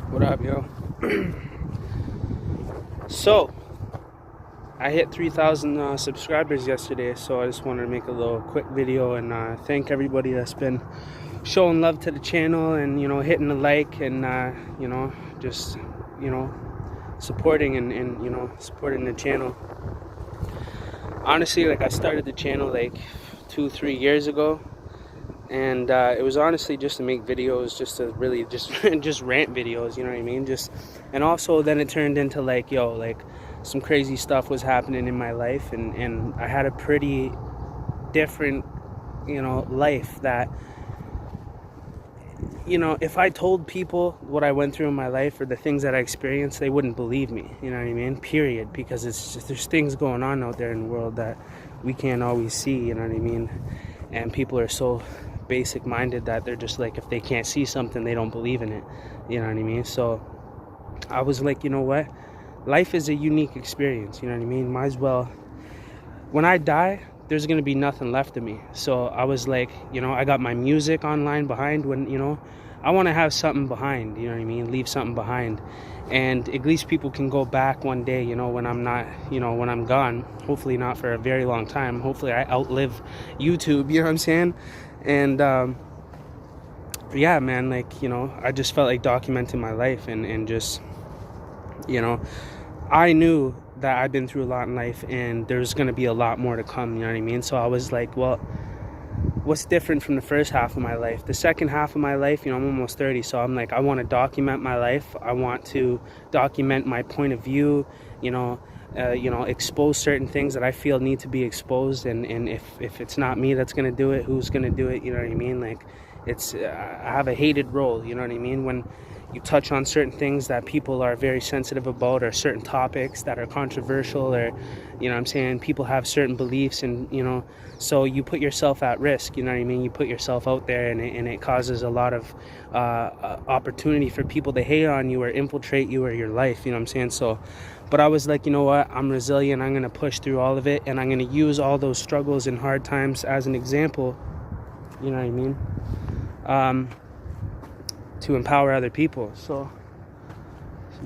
What up, yo? So, I hit 3,000 subscribers yesterday, so I just wanted to make a little quick video and thank everybody that's been showing love to the channel and, hitting the like and, just, supporting and supporting the channel. Honestly, I started the channel 2-3 years ago, and it was honestly just to make videos, just to really just rant videos, you know what I mean? And also then it turned into some crazy stuff was happening in my life, and I had a pretty different life that, if I told people what I went through in my life or the things that I experienced, they wouldn't believe me, you know what I mean? Period. Because there's things going on out there in the world that we can't always see, you know what I mean? And people are so basic minded that they're just if they can't see something, they don't believe in it, you know what I mean? So I was like, you know what, life is a unique experience, you know what I mean? Might as well, when I die, there's gonna be nothing left of me. So I was like, I got my music online behind, when I want to have something behind, you know what I mean, leave something behind, and at least people can go back one day, when I'm not, when I'm gone. Hopefully not for a very long time. Hopefully I outlive YouTube, you know what I'm saying? And yeah, man, I just felt like documenting my life and just, I knew that I've been through a lot in life and there's going to be a lot more to come, you know what I mean? So I was like, well, what's different from the first half of my life? The second half of my life, I'm almost 30, so I'm like, I want to document my life. I want to document my point of view, expose certain things that I feel need to be exposed, and if it's not me that's going to do it, who's going to do it, you know what I mean? I have a hated role, you know what I mean? When you touch on certain things that people are very sensitive about, or certain topics that are controversial, or, you know what I'm saying, people have certain beliefs, and, so you put yourself at risk, you know what I mean? You put yourself out there, and it causes a lot of opportunity for people to hate on you or infiltrate you or your life, you know what I'm saying? So, but I was like, you know what, I'm resilient, I'm going to push through all of it, and I'm going to use all those struggles and hard times as an example, you know what I mean, to empower other people. So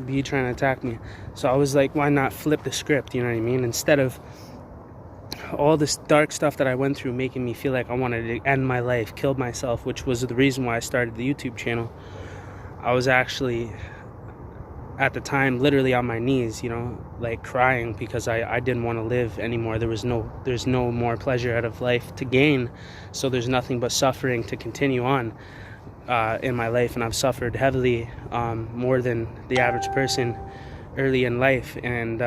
be trying to attack me. So I was like, why not flip the script, you know what I mean? Instead of all this dark stuff that I went through making me feel like I wanted to end my life, kill myself, which was the reason why I started the YouTube channel, I was actually at the time literally on my knees, crying because I didn't want to live anymore. There's no more pleasure out of life to gain, so there's nothing but suffering to continue on in my life, and I've suffered heavily, more than the average person early in life, and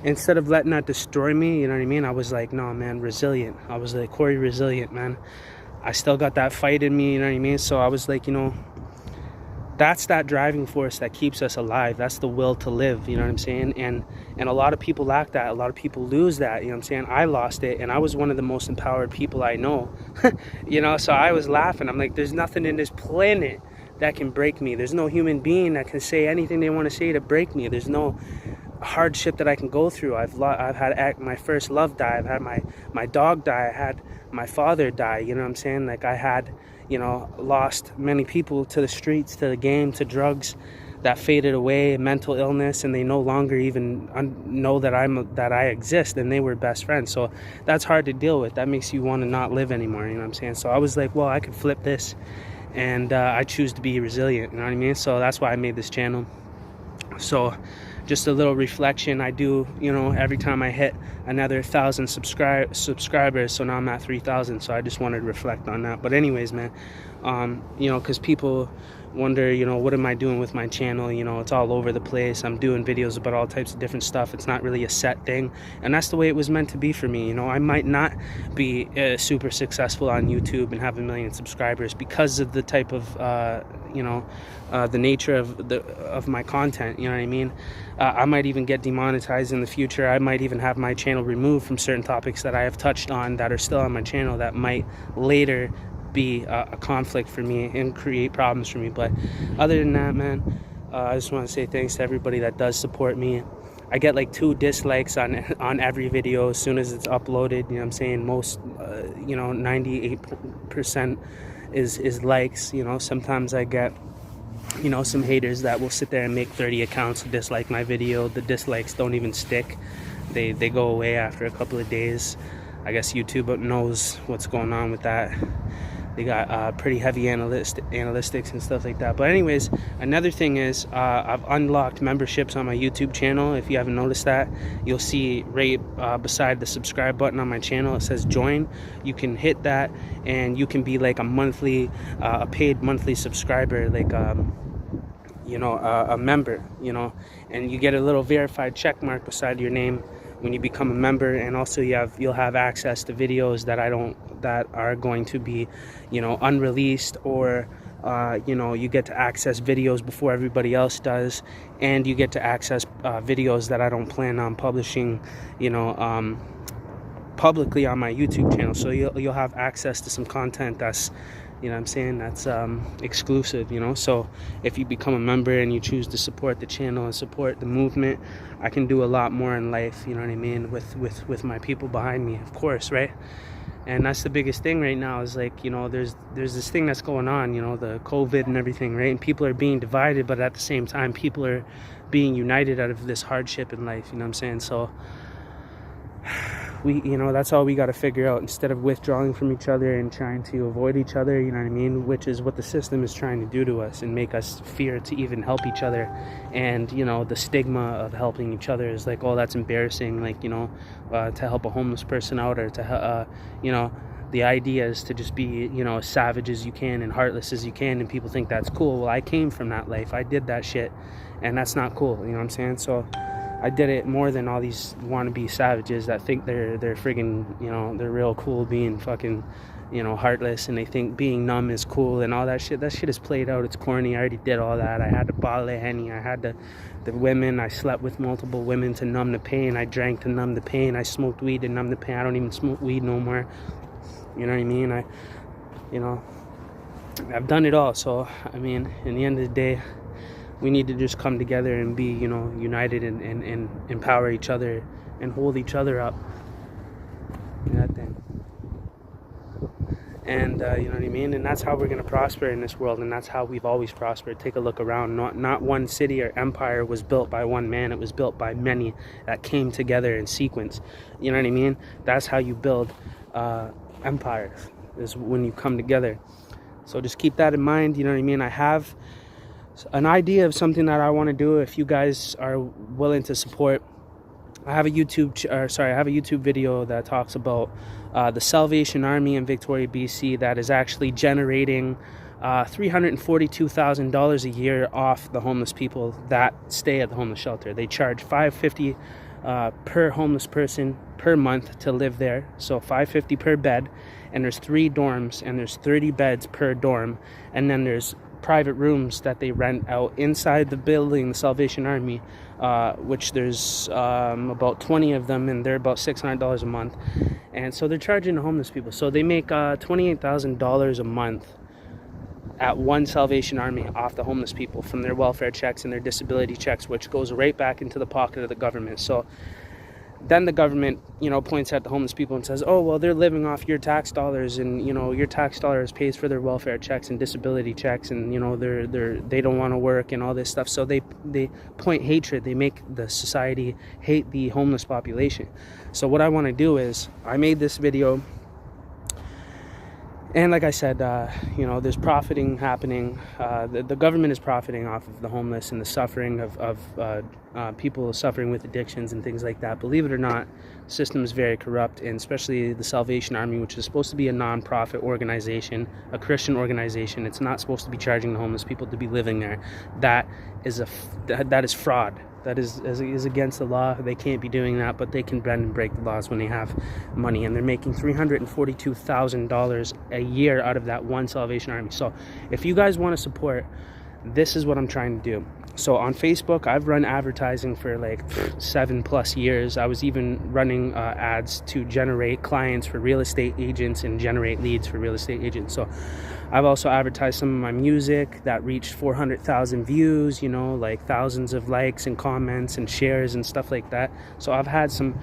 instead of letting that destroy me, you know what I mean, I was like, no, man, resilient. I was like, Corey, resilient, man. I still got that fight in me, you know what I mean? So I was like, that's that driving force that keeps us alive. That's the will to live, you know what I'm saying? And a lot of people lack that. A lot of people lose that, you know what I'm saying? I lost it, and I was one of the most empowered people I know. So I was laughing. I'm like, there's nothing in this planet that can break me. There's no human being that can say anything they want to say to break me. There's no hardship that I can go through. I've had my first love die. I've had my dog die. I had my father die, you know what I'm saying? I had, lost many people to the streets, to the game, to drugs that faded away, mental illness, and they no longer even know that I exist, and they were best friends. So that's hard to deal with. That makes you want to not live anymore, you know what I'm saying? So I was like, well, I could flip this, and I choose to be resilient, you know what I mean? So that's why I made this channel. So just a little reflection I do, every time I hit another 1,000 subscribers. So now I'm at 3,000. So I just wanted to reflect on that. But anyways, man, because people wonder, what am I doing with my channel? It's all over the place. I'm doing videos about all types of different stuff. It's not really a set thing, and that's the way it was meant to be for me. I might not be super successful on YouTube and have 1 million subscribers because of the type of the nature of my content, you know what I mean? I might even get demonetized in the future. I might even have my channel removed from certain topics that I have touched on that are still on my channel that might later be a conflict for me and create problems for me. But other than that, man, I just want to say thanks to everybody that does support me. I get 2 dislikes on every video as soon as it's uploaded, you know what I'm saying? Most 98% is likes. Sometimes I get you know, some haters that will sit there and make 30 accounts to dislike my video. The dislikes don't even stick. They go away after a couple of days. I guess YouTube knows what's going on with that. They got pretty heavy analytics and stuff like that. But anyways, another thing is I've unlocked memberships on my YouTube channel. If you haven't noticed that, you'll see right beside the subscribe button on my channel, it says join. You can hit that and you can be like a paid monthly subscriber, like you know, a member, you know, and you get a little verified check mark beside your name when you become a member. And also you'll have access to videos that are going to be, you know, unreleased, or you know, you get to access videos before everybody else does, and you get to access videos that I don't plan on publishing, you know, publicly on my YouTube channel. So you'll have access to some content that's, you know what I'm saying, that's exclusive, you know. So if you become a member and you choose to support the channel and support the movement, I can do a lot more in life, you know what I mean, with my people behind me, of course, right? And that's the biggest thing right now, is like, you know, there's this thing that's going on, you know, the COVID and everything, right? And people are being divided, but at the same time, people are being united out of this hardship in life, you know what I'm saying? So you know, that's all we got to figure out, instead of withdrawing from each other and trying to avoid each other, you know what I mean, which is what the system is trying to do to us, and make us fear to even help each other. And, you know, the stigma of helping each other is like, oh, that's embarrassing, like, you know, to help a homeless person out, or to you know, the idea is to just be, you know, as savage as you can and heartless as you can, and people think that's cool. Well, I came from that life, I did that shit, and that's not cool, you know what I'm saying? So I did it more than all these wannabe savages that think they're friggin', you know, they're real cool being fucking, you know, heartless, and they think being numb is cool and all that shit. That shit is played out. It's corny. I already did all that. I had the bottle of Henny. I had the women. I slept with multiple women to numb the pain. I drank to numb the pain. I smoked weed to numb the pain. I don't even smoke weed no more. You know what I mean? You know, I've done it all. So, I mean, in the end of the day, we need to just come together and be, you know, united and empower each other and hold each other up. That thing. And you know what I mean? And that's how we're going to prosper in this world, and that's how we've always prospered. Take a look around. Not one city or empire was built by one man. It was built by many that came together in sequence. You know what I mean? That's how you build empires, is when you come together. So just keep that in mind. You know what I mean? I have an idea of something that I want to do. If you guys are willing to support, I have a YouTube video that talks about the Salvation Army in Victoria, BC, that is actually generating $342,000 a year off the homeless people that stay at the homeless shelter. They charge $550 per homeless person per month to live there, so $550 per bed, and there's 3 dorms, and there's 30 beds per dorm, and then there's private rooms that they rent out inside the building, the Salvation Army, which there's about 20 of them, and they're about $600 a month. And so they're charging the homeless people. So they make $28,000 a month at one Salvation Army off the homeless people from their welfare checks and their disability checks, which goes right back into the pocket of the government. So then the government, you know, points at the homeless people and says, oh, well, they're living off your tax dollars, and, you know, your tax dollars pays for their welfare checks and disability checks, and, you know, they don't want to work and all this stuff. So they point hatred. They make the society hate the homeless population. So what I want to do is, I made this video, and like I said, you know, there's profiting happening. The government is profiting off of the homeless and the suffering of people suffering with addictions and things like that. Believe it or not, the system is very corrupt, and especially the Salvation Army, which is supposed to be a non-profit organization, a Christian organization. It's not supposed to be charging the homeless people to be living there. That is fraud. That is against the law. They can't be doing that, but they can bend and break the laws when they have money. And they're making $342,000 a year out of that one Salvation Army. So if you guys want to support, this is what I'm trying to do. So on Facebook, I've run advertising for like 7+ years. I was even running ads to generate clients for real estate agents and generate leads for real estate agents. So I've also advertised some of my music that reached 400,000 views, you know, like thousands of likes and comments and shares and stuff like that. So I've had some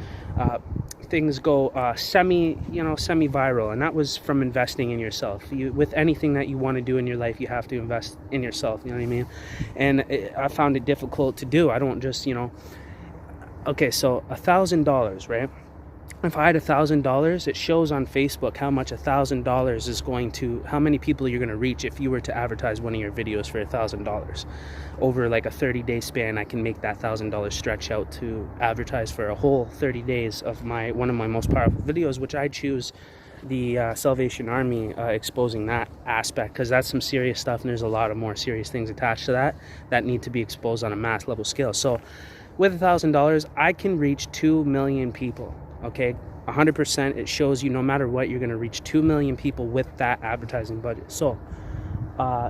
things go semi-viral, and that was from investing in yourself. With anything that you want to do in your life, you have to invest in yourself, you know what I mean? And I found it difficult to do. I don't just, okay, so $1,000, right? If I had $1,000, it shows on Facebook how much $1,000 is going to, how many people you're going to reach if you were to advertise one of your videos for $1,000. Over like a 30-day span, I can make that $1,000 stretch out to advertise for a whole 30 days of one of my most powerful videos, which I choose the Salvation Army, exposing that aspect, because that's some serious stuff, and there's a lot of more serious things attached to that need to be exposed on a mass level scale. So with $1,000, I can reach 2 million people. Okay, 100%. It shows you no matter what, you're going to reach 2 million people with that advertising budget. So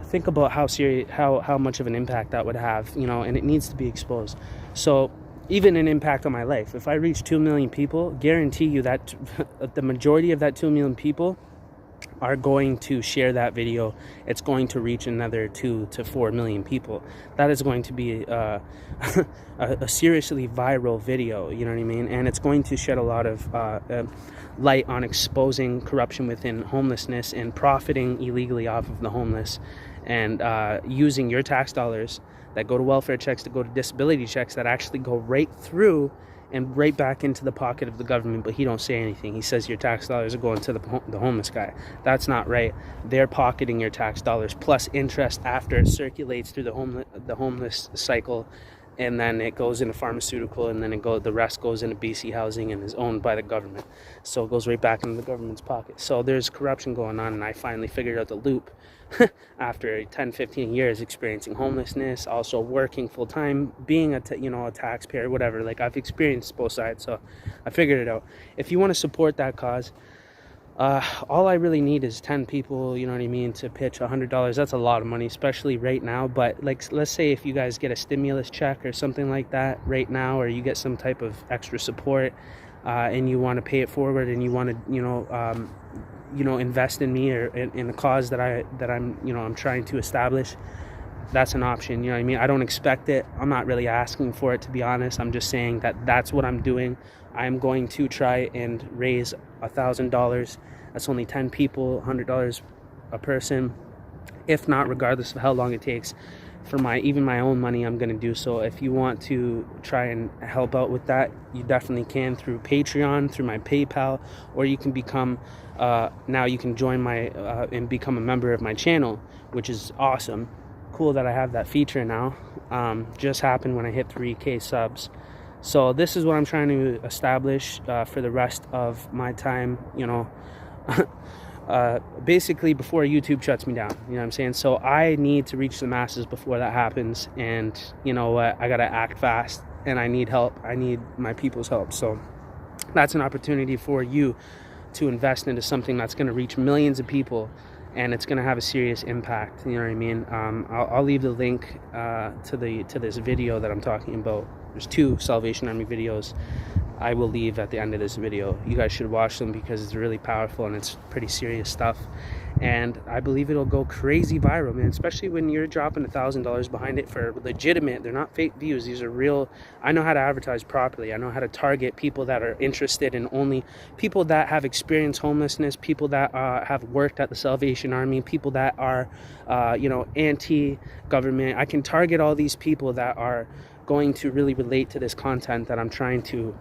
think about how much of an impact that would have, and it needs to be exposed. So even an impact on my life, if I reach 2 million people, guarantee you that the majority of that 2 million people are going to share that video. It's going to reach another 2 to 4 million people. That is going to be a seriously viral video, you know what I mean? And it's going to shed a lot of light on exposing corruption within homelessness and profiting illegally off of the homeless, and using your tax dollars that go to welfare checks, to go to disability checks, that actually go right through and right back into the pocket of the government. But he don't say anything. He says your tax dollars are going to the homeless guy. That's not right. They're pocketing your tax dollars plus interest after it circulates through the homeless cycle, and then it goes into pharmaceutical, and then the rest goes into BC Housing and is owned by the government. So it goes right back into the government's pocket. So there's corruption going on, and I finally figured out the loop after 10-15 years experiencing homelessness, also working full-time, being a taxpayer, whatever. Like, I've experienced both sides, so I figured it out. If you want to support that cause, all I really need is 10 people, you know what I mean, to pitch $100. That's a lot of money, especially right now. But like, let's say if you guys get a stimulus check or something like that right now, or you get some type of extra support, and you want to pay it forward, and you want to invest in me or in the cause that I'm trying to establish, that's an option. You know what I mean? I don't expect it. I'm not really asking for it, to be honest. I'm just saying that that's what I'm doing. I'm going to try and raise $1,000. That's only 10 people, $100 a person. If not, regardless of how long it takes, for even my own money, I'm going to do so. If you want to try and help out with that, you definitely can through Patreon, through my PayPal, or you can become, now you can join and become a member of my channel, which is awesome. Cool that I have that feature now. Just happened when I hit 3K subs. So this is what I'm trying to establish for the rest of my time, basically before YouTube shuts me down, you know what I'm saying? So I need to reach the masses before that happens, and you know what, I gotta act fast, and I need help. I need my people's help. So that's an opportunity for you to invest into something that's going to reach millions of people, and it's going to have a serious impact, you know what I mean? I'll leave the link to this video that I'm talking about. There's 2 Salvation Army videos I will leave at the end of this video. You guys should watch them because it's really powerful and it's pretty serious stuff. And I believe it'll go crazy viral, man, especially when you're dropping $1,000 behind it for legitimate. They're not fake views. These are real. I know how to advertise properly. I know how to target people that are interested in only people that have experienced homelessness, people that have worked at the Salvation Army, people that are, anti-government. I can target all these people that are going to really relate to this content that I'm trying to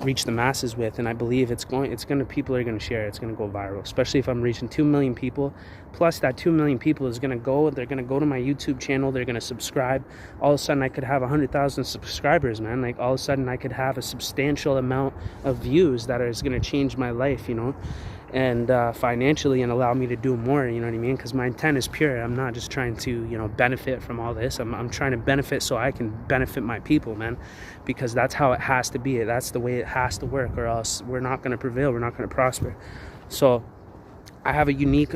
reach the masses with, and I believe people are going to share it. It's going to go viral, especially if I'm reaching 2 million people. Plus that 2 million people is going to go, they're going to go to my YouTube channel, they're going to subscribe. All of a sudden I could have 100,000 subscribers, man. Like, all of a sudden I could have a substantial amount of views that is going to change my life, and financially, and allow me to do more, you know what I mean? Because my intent is pure. I'm not just trying to, benefit from all this. I'm trying to benefit so I can benefit my people, man, because that's how it has to be. That's the way it has to work, or else we're not going to prevail. We're not going to prosper. So I have a unique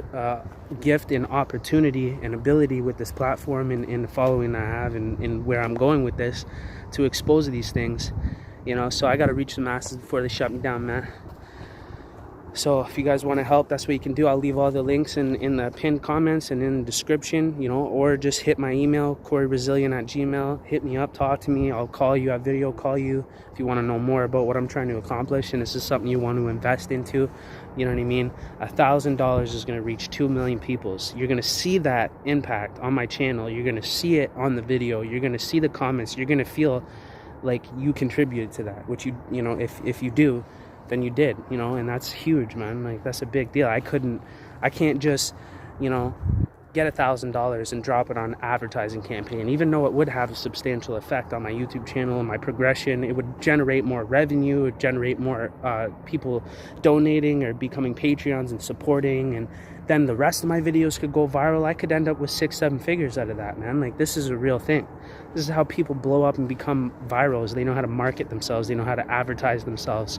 gift and opportunity and ability with this platform and the following I have, and where I'm going with this, to expose these things, so I got to reach the masses before they shut me down, man. So if you guys want to help, that's what you can do. I'll leave all the links in the pinned comments and in the description, you know, or just hit my email, CoreyBrazilian@gmail. Hit me up, talk to me. I'll call you, I'll video call you if you want to know more about what I'm trying to accomplish, and this is something you want to invest into. You know what I mean? $1,000 is going to reach 2 million people. You're going to see that impact on my channel. You're going to see it on the video. You're going to see the comments. You're going to feel like you contributed to that, which you know, if you do, then you did, you know, and that's huge, man. Like, that's a big deal. I can't just, you know, get $1,000 and drop it on an advertising campaign, even though it would have a substantial effect on my YouTube channel and my progression. It would generate more revenue, it would generate more people donating or becoming Patreons and supporting, and then the rest of my videos could go viral. I could end up with 6-7 figures out of that, man. Like, this is a real thing. This is how people blow up and become virals. They know how to market themselves, they know how to advertise themselves.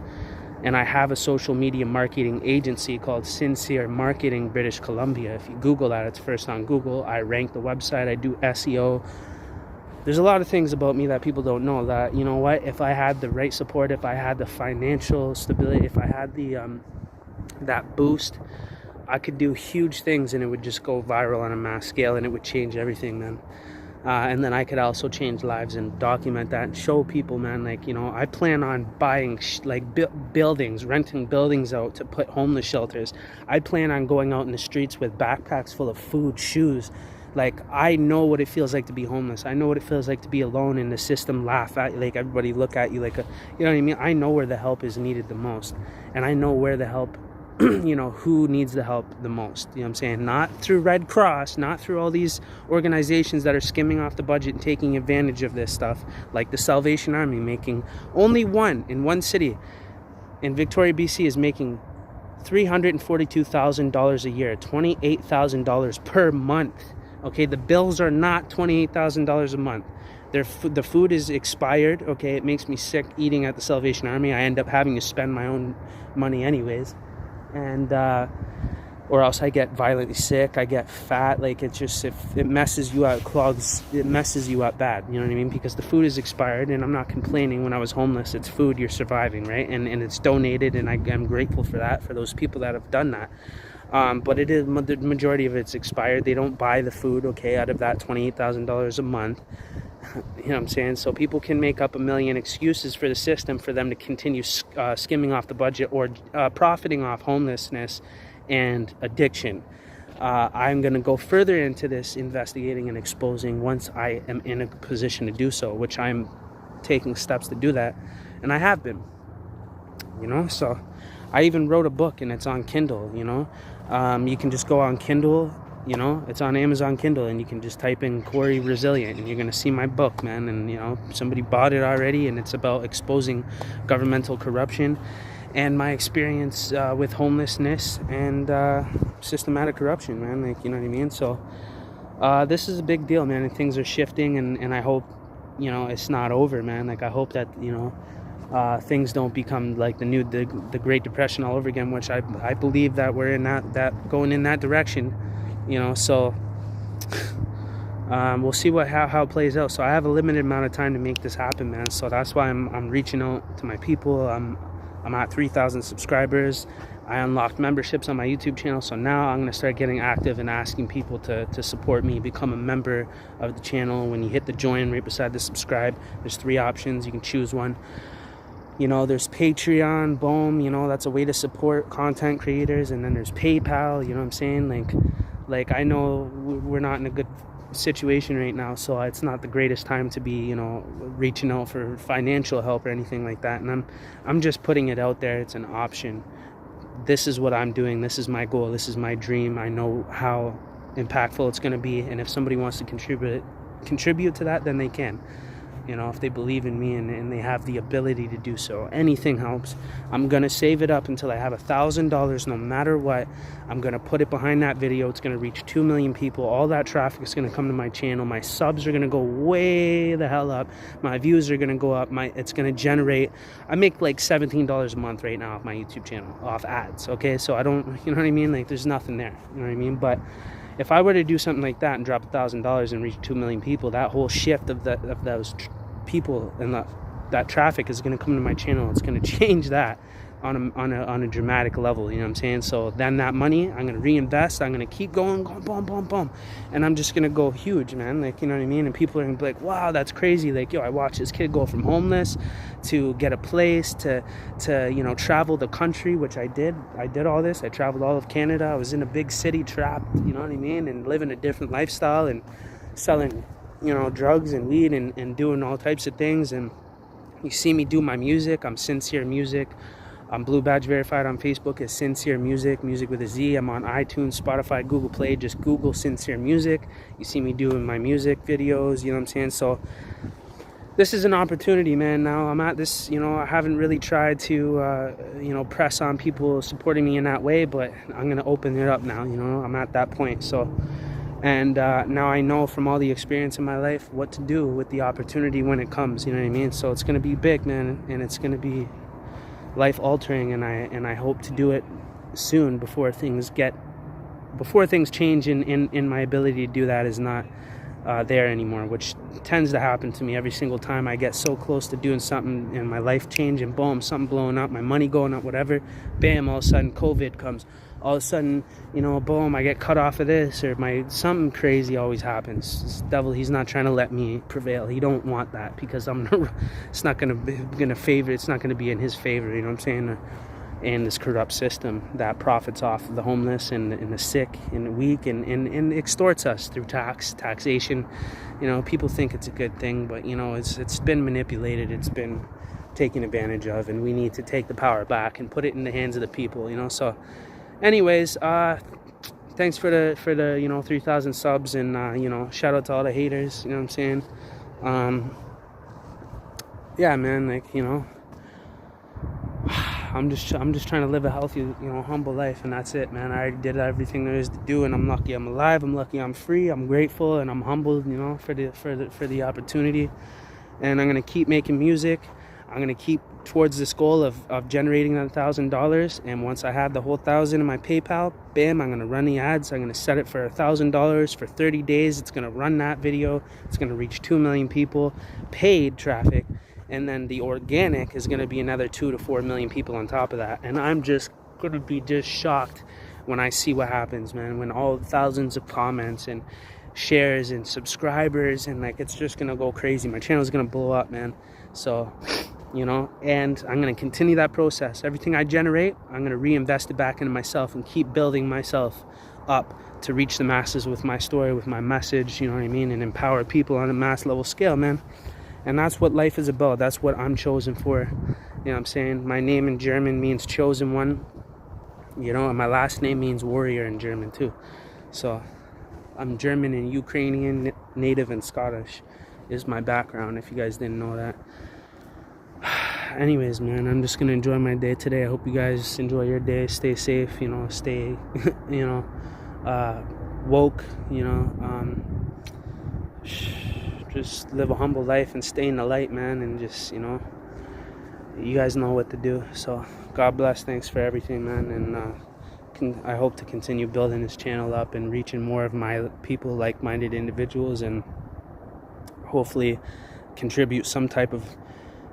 And I have a social media marketing agency called Sincere Marketing British Columbia. If you Google that, it's first on Google. I rank the website, I do SEO. There's a lot of things about me that people don't know, that, you know what, if I had the right support, if I had the financial stability, if I had the that boost, I could do huge things, and it would just go viral on a mass scale, and it would change everything, man. And then I could also change lives and document that and show people, man, like, you know, I plan on buying buildings, renting buildings out to put homeless shelters. I plan on going out in the streets with backpacks full of food, shoes. Like, I know what it feels like to be homeless. I know what it feels like to be alone, and the system laugh at you, like, everybody look at you like a, you know what I mean? I know where the help is needed the most, and I know where the help you know, who needs the help the most. You know what I'm saying? Not through Red Cross, not through all these organizations that are skimming off the budget and taking advantage of this stuff, like the Salvation Army, making only one in one city in Victoria, BC, is making $342,000 a year, $28,000 per month. Okay, the bills are not $28,000 a month. The food is expired. Okay, it makes me sick eating at the Salvation Army. I end up having to spend my own money anyways, and or else I get violently sick, I get fat. Like, it's just, if it messes you up, it messes you up bad, you know what I mean? Because the food is expired, and I'm not complaining. When I was homeless, it's food, you're surviving, right? And it's donated, and I'm grateful for that, for those people that have done that. But it is, the majority of it's expired. They don't buy the food, okay, out of that $28,000 a month. You know what I'm saying? So people can make up a million excuses for the system for them to continue skimming off the budget, or profiting off homelessness and addiction. I'm going to go further into this, investigating and exposing, once I am in a position to do so, which I'm taking steps to do that, and I have been, you know. So I even wrote a book, and it's on Kindle, you know. You can just go on Kindle, you know, it's on Amazon Kindle, and you can just type in Corey Resilient, and you're going to see my book, man. And, you know, somebody bought it already, and it's about exposing governmental corruption and my experience with homelessness and systematic corruption, man. Like, you know what I mean? So this is a big deal, man, and things are shifting, and I hope, you know, it's not over, man. Like, I hope that, you know, things don't become like the Great Depression all over again, which I believe that we're in that going in that direction, you know. So we'll see how it plays out. So I have a limited amount of time to make this happen, man. So that's why I'm reaching out to my people. I'm at 3,000 subscribers. I unlocked memberships on my YouTube channel, so now I'm going to start getting active and asking people to support me, become a member of the channel. When you hit the join right beside the subscribe, there's 3 options. You can choose one. You know, there's Patreon, boom, you know, that's a way to support content creators. And then there's PayPal, you know what I'm saying? Like I know we're not in a good situation right now, so it's not the greatest time to be, you know, reaching out for financial help or anything like that. And I'm just putting it out there. It's an option. This is what I'm doing. This is my goal. This is my dream. I know how impactful it's going to be, and if somebody wants to contribute to that, then they can. You know, if they believe in me and they have the ability to do so, anything helps. I'm going to save it up until I have $1,000, no matter what. I'm going to put it behind that video. It's going to reach 2 million people. All that traffic is going to come to my channel. My subs are going to go way the hell up. My views are going to go up. It's going to generate, I make like $17 a month right now off my YouTube channel, off ads, okay? So I don't, you know what I mean? Like, there's nothing there, you know what I mean? But if I were to do something like that and drop $1,000 and reach 2 million people, that whole shift of those people and that traffic is going to come to my channel. It's going to change that. on a dramatic level, you know what I'm saying? So then that money, I'm gonna reinvest, I'm gonna keep going, boom, boom, boom, and I'm just gonna go huge, man. Like, you know what I mean? And people are gonna be like, wow, that's crazy. Like, yo, I watched this kid go from homeless to get a place to you know, travel the country, which I did all this. I traveled all of Canada. I was in a big city trapped, you know what I mean, and living a different lifestyle and selling, you know, drugs and weed and doing all types of things. And you see me do my music. I'm Sincere Music. I'm Blue Badge verified on Facebook as Sincere Music, music with a Z. I'm on iTunes, Spotify, Google Play. Just Google Sincere Music. You see me doing my music videos, you know what I'm saying? So this is an opportunity, man. Now I'm at this, you know, I haven't really tried to, you know, press on people supporting me in that way, but I'm going to open it up now, you know, I'm at that point. So, and now I know from all the experience in my life what to do with the opportunity when it comes, you know what I mean? So it's going to be big, man, and it's going to be life altering, and I hope to do it soon before things change in my ability to do that is not there anymore, which tends to happen to me every single time I get so close to doing something and my life change, and boom, something blowing up, my money going up, whatever, bam, all of a sudden COVID comes. All of a sudden, you know, boom, I get cut off of this, or something crazy always happens. This devil, he's not trying to let me prevail. He don't want that, because it's not gonna be in his favor, you know what I'm saying? And this corrupt system that profits off the homeless and the sick and the weak and extorts us through taxation. You know, people think it's a good thing, but you know, it's been manipulated, it's been taken advantage of, and we need to take the power back and put it in the hands of the people, you know. So anyways, thanks for the you know, 3,000 subs, and you know, shout out to all the haters, you know what I'm saying? Yeah, man, like, you know, I'm just trying to live a healthy, you know, humble life, and that's it, man. I already did everything there is to do, and I'm lucky I'm alive, I'm lucky I'm free, I'm grateful, and I'm humbled, you know, for the opportunity. And I'm gonna keep making music. I'm gonna keep towards this goal of generating that $1,000, and once I have the whole 1,000 in my PayPal, bam, I'm gonna run the ads. I'm gonna set it for $1,000 for 30 days. It's gonna run that video. It's gonna reach 2 million people, paid traffic. And then the organic is going to be another 2 to 4 million people on top of that. And I'm just going to be just shocked when I see what happens, man. When all thousands of comments and shares and subscribers, and like, it's just going to go crazy. My channel is going to blow up, man. So, you know, and I'm going to continue that process. Everything I generate, I'm going to reinvest it back into myself and keep building myself up to reach the masses with my story, with my message, you know what I mean? And empower people on a mass level scale, man. And that's what life is about. That's what I'm chosen for. You know what I'm saying? My name in German means chosen one. You know, and my last name means warrior in German too. So I'm German and Ukrainian, Native and Scottish is my background, if you guys didn't know that. Anyways, man, I'm just gonna enjoy my day today. I hope you guys enjoy your day. Stay safe, you know, stay you know, woke, you know, just live a humble life and stay in the light, man, and just, you know, you guys know what to do. So God bless, thanks for everything, man, and I hope to continue building this channel up and reaching more of my people, like-minded individuals, and hopefully contribute some type of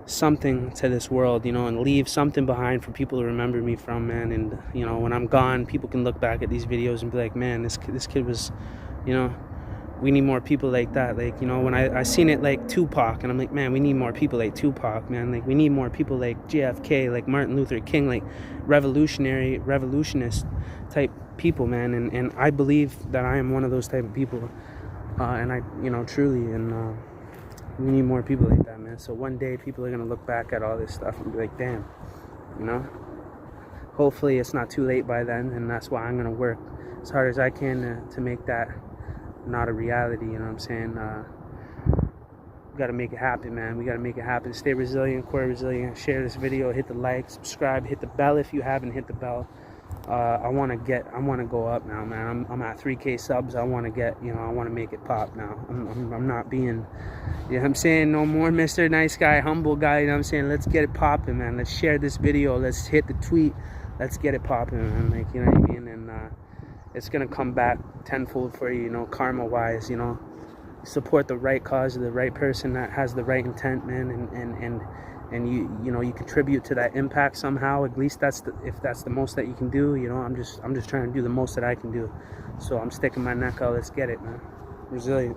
something to this world, you know, and leave something behind for people to remember me from, man. And you know, when I'm gone, people can look back at these videos and be like, man, this kid was, you know, we need more people like that. Like, you know, when I seen it like Tupac, and I'm like, man, we need more people like Tupac, man. Like, we need more people like JFK, like Martin Luther King, like revolutionist type people, man. And I believe that I am one of those type of people, and I, you know, truly, and we need more people like that, man. So one day people are gonna look back at all this stuff and be like, damn, you know. Hopefully it's not too late by then, and that's why I'm gonna work as hard as I can to make that not a reality, you know what I'm saying? We gotta make it happen, man. We gotta make it happen. Stay resilient, core resilient. Share this video, hit the like, subscribe, hit the bell if you haven't hit the bell. I want to go up now, man. I'm at 3K subs. I want to get, you know, I want to make it pop now. I'm not being, you know what I'm saying, no more Mr. Nice Guy, humble guy, you know what I'm saying? Let's get it popping, man. Let's share this video. Let's hit the tweet. Let's get it popping, man. Like, you know what I mean? And it's gonna come back tenfold for you, you know, karma wise, you know. Support the right cause of the right person that has the right intent, man, and you know, you contribute to that impact somehow, at least if that's the most that you can do, you know, I'm just trying to do the most that I can do. So I'm sticking my neck out. Let's get it, man. Resilient.